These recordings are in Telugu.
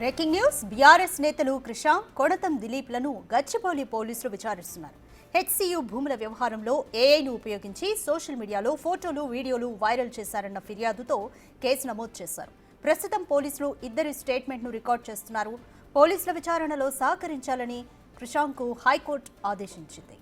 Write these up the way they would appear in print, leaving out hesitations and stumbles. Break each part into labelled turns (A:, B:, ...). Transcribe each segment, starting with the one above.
A: బ్రేకింగ్ న్యూస్ బీఆర్ఎస్ నేతలు కృషాం కొడతం దిలీప్లను గచ్చిబౌలి పోలీసులు విచారిస్తున్నారు. హెచ్సియు భూముల వ్యవహారంలో ఏఐను ఉపయోగించి సోషల్ మీడియాలో ఫోటోలు వీడియోలు వైరల్ చేశారన్న ఫిర్యాదుతో కేసు నమోదు చేశారు. ప్రస్తుతం పోలీసులు ఇద్దరి స్టేట్మెంట్ను రికార్డ్ చేస్తున్నారు. పోలీసుల విచారణలో సహకరించాలని కృషాంకు హైకోర్టు ఆదేశించింది.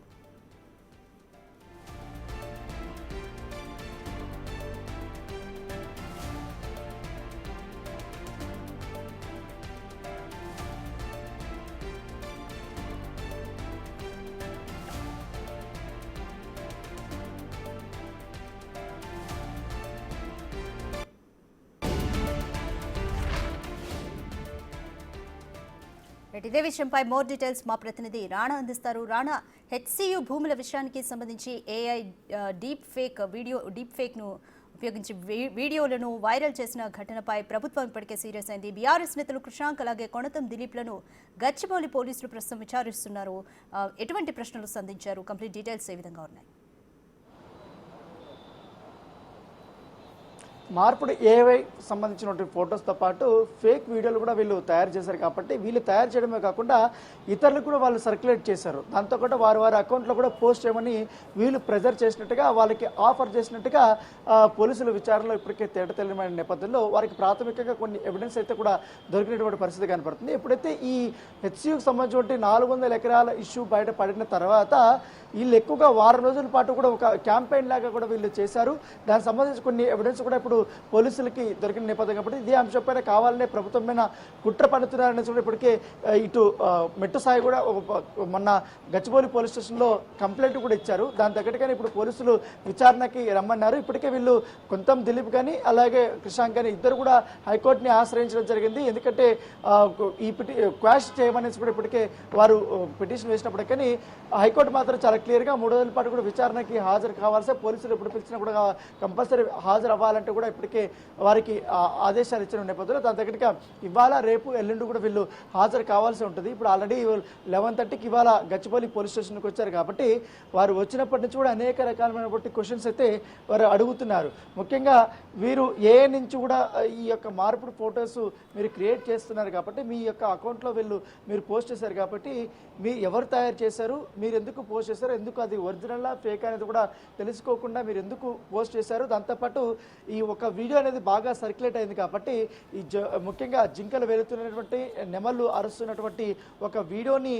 A: ఇదే విషయంపై మోర్ డీటెయిల్స్ మా ప్రతినిధి రాణా అందిస్తారు. రాణా, హెచ్సియు భూముల విషయానికి సంబంధించి ఏఐ డీప్ ఫేక్ ను ఉపయోగించి వీడియోలను వైరల్ చేసిన ఘటనపై ప్రభుత్వం ఇప్పటికే సీరియస్ అయింది. బీఆర్ఎస్ నేతలు కృషాంక్ అలాగే కొణతం దిలీప్లను గచ్చిబౌలి పోలీసులు ప్రస్తుతం విచారిస్తున్నారు. ఎటువంటి ప్రశ్నలు సంధించారు? కంప్లీట్ డీటెయిల్స్ ఏ విధంగా ఉన్నాయి?
B: మార్పుడు ఏఐ సంబంధించినటువంటి ఫొటోస్తో పాటు ఫేక్ వీడియోలు కూడా వీళ్ళు తయారు చేశారు. కాబట్టి వీళ్ళు తయారు చేయడమే కాకుండా ఇతరులకు కూడా వాళ్ళు సర్క్యులేట్ చేశారు. దాంతో కూడా వారి అకౌంట్లో కూడా పోస్ట్ చేయమని వీళ్ళు ప్రెజర్ చేసినట్టుగా, వాళ్ళకి ఆఫర్ చేసినట్టుగా పోలీసుల విచారణలో ఇప్పటికే తేటతెల్లమైన నేపథ్యంలో వారికి ప్రాథమికంగా కొన్ని ఎవిడెన్స్ అయితే కూడా దొరికినటువంటి పరిస్థితి కనపడుతుంది. ఎప్పుడైతే ఈ హెచ్సియుకి సంబంధించిన 400 ఎకరాల ఇష్యూ బయట పడిన తర్వాత వీళ్ళు ఎక్కువగా వారం రోజుల పాటు కూడా ఒక క్యాంపెయిన్ లాగా కూడా వీళ్ళు చేశారు. దానికి సంబంధించి కొన్ని ఎవిడెన్స్ కూడా ఇప్పుడు పోలీసులకి దొరికిన నేపథ్యం కాబట్టి ఇదే అంశంపైన కావాలనే ప్రభుత్వం మీద కుట్ర పన్నుతున్నారని కూడా ఇప్పటికే ఇటు మెట్టు సాయి కూడా మొన్న గచ్చిబౌలి పోలీస్ స్టేషన్లో కంప్లైంట్ కూడా ఇచ్చారు. దాని తగ్గట్టుగానే ఇప్పుడు పోలీసులు విచారణకి రమ్మన్నారు. ఇప్పటికే వీళ్ళు కొంతం దిలీప్ కానీ అలాగే కృషాంక్ కానీ ఇద్దరు కూడా హైకోర్టుని ఆశ్రయించడం జరిగింది. ఎందుకంటే ఈ క్వాష్ చేయమని కూడా ఇప్పటికే వారు పిటిషన్ వేసినప్పటికీ హైకోర్టు మాత్రం చాలా క్లియర్గా 3 రోజుల పాటు కూడా విచారణకి హాజరు కావాల్సే, పోలీసులు ఎప్పుడు పిలిచినా కూడా కంపల్సరీ హాజరు అవ్వాలంటే కూడా ఇప్పటికే వారికి ఆదేశాలు ఇచ్చిన నేపథ్యంలో దాని దగ్గరగా ఇవాళ రేపు ఎల్లుండి కూడా వీళ్ళు హాజరు కావాల్సి ఉంటుంది. ఇప్పుడు ఆల్రెడీ 11:30కి ఇవాళ గచ్చిబౌలి పోలీస్ స్టేషన్కి వచ్చారు కాబట్టి వారు వచ్చినప్పటి నుంచి కూడా అనేక రకాలైనటువంటి క్వశ్చన్స్ అయితే వారు అడుగుతున్నారు. ముఖ్యంగా వీరు ఏ నుంచి కూడా ఈ యొక్క మార్పుడు ఫొటోస్ మీరు క్రియేట్ చేస్తున్నారు కాబట్టి మీ యొక్క అకౌంట్లో మీరు పోస్ట్ చేశారు కాబట్టి ఎవరు తయారు చేశారు, మీరు ఎందుకు పోస్ట్ చేశారు, ఎందుకు అది ఒరిజినల్లా ఫేక్ అనేది కూడా తెలుసుకోకుండా మీరు ఎందుకు పోస్ట్ చేశారు, దాంతోపాటు ఈ ఒక వీడియో అనేది బాగా సర్క్యులేట్ అయింది కాబట్టి ఈ ముఖ్యంగా జింకలు వెళుతున్నటువంటి నెమళ్ళు అరుస్తున్నటువంటి ఒక వీడియోని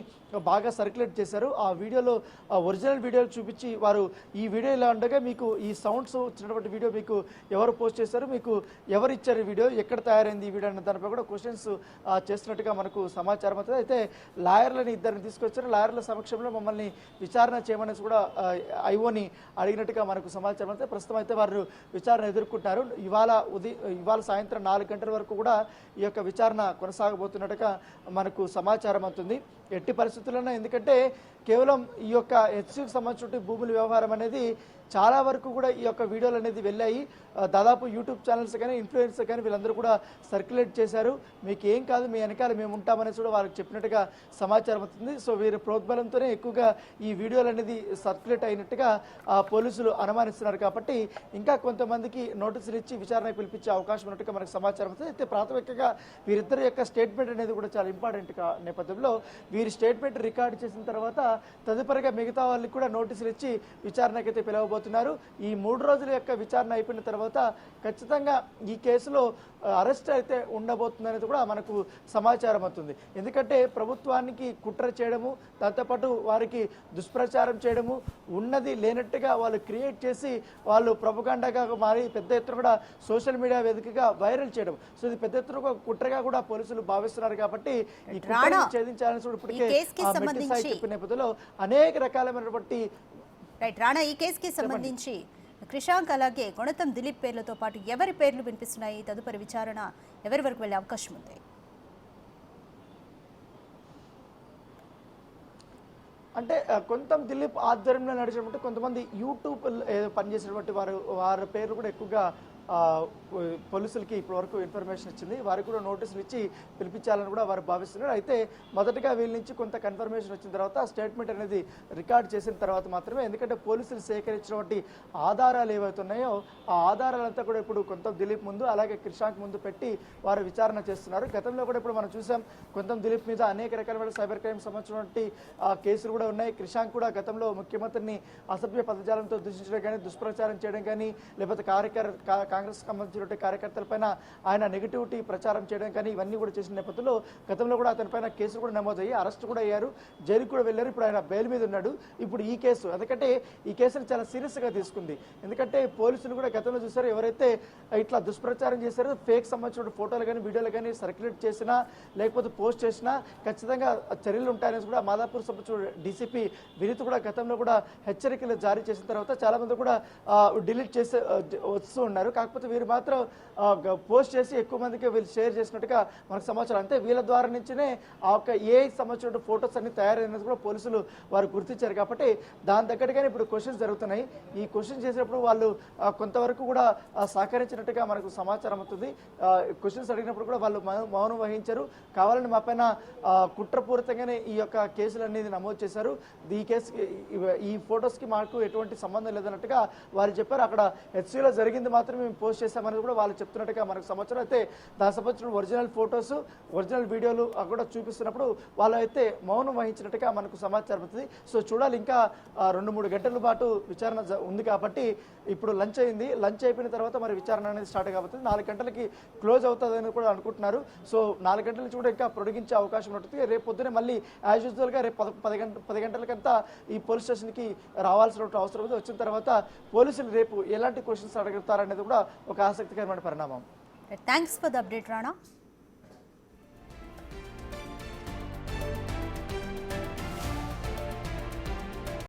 B: బాగా సర్క్యులేట్ చేశారు. ఆ వీడియోలో ఒరిజినల్ వీడియోలు చూపించి వారు ఈ వీడియో ఇలా ఉండగా మీకు ఈ సౌండ్స్ వచ్చినటువంటి వీడియో మీకు ఎవరు పోస్ట్ చేశారు, మీకు ఎవరు ఇచ్చారు ఈ వీడియో, ఎక్కడ తయారైంది ఈ వీడియో అన్న దానిపై కూడా క్వశ్చన్స్ చేస్తున్నట్టుగా మనకు సమాచారం అవుతుంది. అయితే లాయర్లని ఇద్దరిని తీసుకొచ్చారు. లాయర్ల సమక్షంలో మమ్మల్ని విచారణ చేయమని కూడా ఐఓని అడిగినట్టుగా మనకు సమాచారం అయితే ప్రస్తుతం అయితే వారు విచారణ ఎదుర్కొంటున్నారు. ఇవాళ సాయంత్రం 4 గంటల వరకు కూడా ఈ యొక్క విచారణ కొనసాగబోతున్నట్టుగా మనకు సమాచారం అవుతుంది. ఎట్టి పరిస్థితుల్లోనే ఎందుకంటే కేవలం ఈ యొక్క హెచ్సికి సంబంధించిన భూముల వ్యవహారం అనేది చాలా వరకు కూడా ఈ యొక్క వీడియోలు అనేది వెళ్ళాయి. దాదాపు యూట్యూబ్ ఛానల్స్ కానీ ఇన్ఫ్లుయెన్సర్ కానీ వీళ్ళందరూ కూడా సర్క్యులేట్ చేశారు. మీకు ఏం కాదు, మీ వెనకాల మేము ఉంటామనేసి కూడా వాళ్ళకి చెప్పినట్టుగా సమాచారం అవుతుంది. సో వీరి ప్రోద్బలంతోనే ఎక్కువగా ఈ వీడియోలు అనేది సర్క్యులేట్ అయినట్టుగా పోలీసులు అనుమానిస్తున్నారు. కాబట్టి ఇంకా కొంతమందికి నోటీసులు ఇచ్చి విచారణకు పిలిపించే అవకాశం ఉన్నట్టుగా మనకు సమాచారం అవుతుంది. అయితే ప్రాథమికంగా వీరిద్దరి యొక్క స్టేట్మెంట్ అనేది కూడా చాలా ఇంపార్టెంట్ నేపథ్యంలో వీరి స్టేట్మెంట్ రికార్డు చేసిన తర్వాత తదుపరిగా మిగతా వాళ్ళకి కూడా నోటీసులు ఇచ్చి విచారణకు అయితే పిలవబోతున్నారు. ఈ 3 రోజుల యొక్క విచారణ అయిపోయిన తర్వాత ఖచ్చితంగా ఈ కేసులో అరెస్ట్ అయితే ఉండబోతుందనేది కూడా మనకు సమాచారం అవుతుంది. ఎందుకంటే ప్రభుత్వానికి కుట్ర చేయడము, దాంతోపాటు వారికి దుష్ప్రచారం చేయడము, ఉన్నది లేనట్టుగా వాళ్ళు క్రియేట్ చేసి వాళ్ళు ప్రొపగండాగా మారి పెద్ద ఎత్తున కూడా సోషల్ మీడియా వేదికగా వైరల్ చేయడం, సో ఇది పెద్ద ఎత్తున కుట్రగా కూడా పోలీసులు భావిస్తున్నారు. కాబట్టి ఈ కుట్రను ఛేదించాలని కూడా ఇప్పటికే చెప్పిన నేపథ్యంలో అనేక రకాలైనటువంటి
A: రాణా, ఈ కేసుకి సంబంధించి కృషాంక్ అలాగే కొణతం దిలీప్ పేర్లతో పాటు ఎవరి పేర్లు వినిపిస్తున్నాయి? తదుపరి విచారణ ఎవరి వరకు వెళ్ళే అవకాశం ఉంది?
B: అంటే కొంత దిలీప్ ఆధ్వర్యంలో నడిచినటువంటి కొంతమంది యూట్యూబ్ పనిచేసినటువంటి వారి పేర్లు కూడా ఎక్కువగా పోలీసులకి ఇప్పటివరకు ఇన్ఫర్మేషన్ ఇచ్చింది. వారికి కూడా నోటీసులు ఇచ్చి పిలిపించాలని కూడా వారు భావిస్తున్నారు. అయితే మొదటగా వీళ్ళ నుంచి కొంత కన్ఫర్మేషన్ వచ్చిన తర్వాత స్టేట్మెంట్ అనేది రికార్డ్ చేసిన తర్వాత మాత్రమే, ఎందుకంటే పోలీసులు సేకరించినటువంటి ఆధారాలు ఏవైతే ఉన్నాయో ఆ ఆధారాలంతా కూడా ఇప్పుడు కొంత దిలీప్ ముందు అలాగే క్రిషాంక్ ముందు పెట్టి వారు విచారణ చేస్తున్నారు. గతంలో కూడా ఇప్పుడు మనం చూసాం కొంత దిలీప్ మీద అనేక రకాల సైబర్ క్రైమ్ సంబంధించినటువంటి కేసులు కూడా ఉన్నాయి. క్రిషాంక్ కూడా గతంలో ముఖ్యమంత్రిని అసభ్య పదజాలంతో దూషించడం కానీ, దుష్ప్రచారం చేయడం కానీ, లేకపోతే కాంగ్రెస్ సంబంధించినటువంటి కార్యకర్తలపైన ఆయన నెగిటివిటీ ప్రచారం చేయడం కానీ ఇవన్నీ కూడా చేసిన నేపథ్యంలో గతంలో కూడా అతనిపైన కేసులు కూడా నమోదయ్యి అరెస్ట్ కూడా అయ్యారు, జైలుకు కూడా వెళ్ళారు. ఇప్పుడు ఆయన బెయిల్ మీద ఉన్నాడు. ఇప్పుడు ఈ కేసు ఎందుకంటే ఈ కేసును చాలా సీరియస్గా తీసుకుంది. ఎందుకంటే పోలీసులు కూడా గతంలో చూసారు, ఎవరైతే ఇట్లా దుష్ప్రచారం చేశారో ఫేక్ సంబంధించిన ఫోటోలు కానీ వీడియోలు కానీ సర్క్యులేట్ చేసినా లేకపోతే పోస్ట్ చేసినా ఖచ్చితంగా చర్యలు ఉంటాయని కూడా మాదాపూర్ సంబంధించిన డీసీపీ వినీత్ కూడా గతంలో కూడా హెచ్చరికలు జారీ చేసిన తర్వాత చాలా మంది కూడా డిలీట్ చేసి వస్తూ ఉన్నారు. కాకపోతే వీరు మాత్రం పోస్ట్ చేసి ఎక్కువ మందికి వీళ్ళు షేర్ చేసినట్టుగా మనకు సమాచారం. అంతే వీళ్ళ ద్వారా నుంచినే ఆ యొక్క ఏఐ సంబంధించిన ఫొటోస్ అన్ని తయారైనది కూడా పోలీసులు వారు గుర్తించారు. కాబట్టి దాని దగ్గరగానే ఇప్పుడు క్వశ్చన్స్ జరుగుతున్నాయి. ఈ క్వశ్చన్ చేసినప్పుడు వాళ్ళు కొంతవరకు కూడా సహకరించినట్టుగా మనకు సమాచారం అవుతుంది. క్వశ్చన్స్ అడిగినప్పుడు కూడా వాళ్ళు మౌనం వహించారు. కావాలని మా పైన కుట్రపూరితంగానే ఈ యొక్క కేసులన్నీ నమోదు చేశారు. ఈ కేసుకి ఈ ఫొటోస్కి మాకు ఎటువంటి సంబంధం లేదన్నట్టుగా వారు చెప్పారు. అక్కడ హెచ్సీలో జరిగింది మాత్రం మేము పోస్ట్ చేశామని కూడా వాళ్ళు చెప్తున్నట్టుగా మనకు సమాచారం. అయితే దానికి సంబంధించిన ఒరిజినల్ ఫొటోస్ ఒరిజినల్ వీడియోలు కూడా చూపిస్తున్నప్పుడు వాళ్ళు అయితే మౌనం వహించినట్టుగా మనకు సమాచారం అవుతుంది. సో చూడాలి, ఇంకా 2-3 గంటల పాటు విచారణ ఉంది కాబట్టి ఇప్పుడు లంచ్ అయింది. లంచ్ అయిపోయిన తర్వాత మరి విచారణ అనేది స్టార్ట్ కాబోతుంది. 4 గంటలకి క్లోజ్ అవుతుందని కూడా అనుకుంటున్నారు. సో 4 గంటల నుంచి కూడా ఇంకా పొడిగించే అవకాశం ఉంటుంది. రేపు పొద్దునే మళ్ళీ యాజ్ యూజువల్గా రేపు 10 గంటలకంతా ఈ పోలీస్ స్టేషన్కి రావాల్సిన అవసరం ఉంది. వచ్చిన తర్వాత పోలీసులు రేపు ఎలాంటి క్వశ్చన్స్ అడుగుతారనేది కూడా ఒక ఆసక్తికరమైన పరిణామం.
A: Thanks for the update Rana.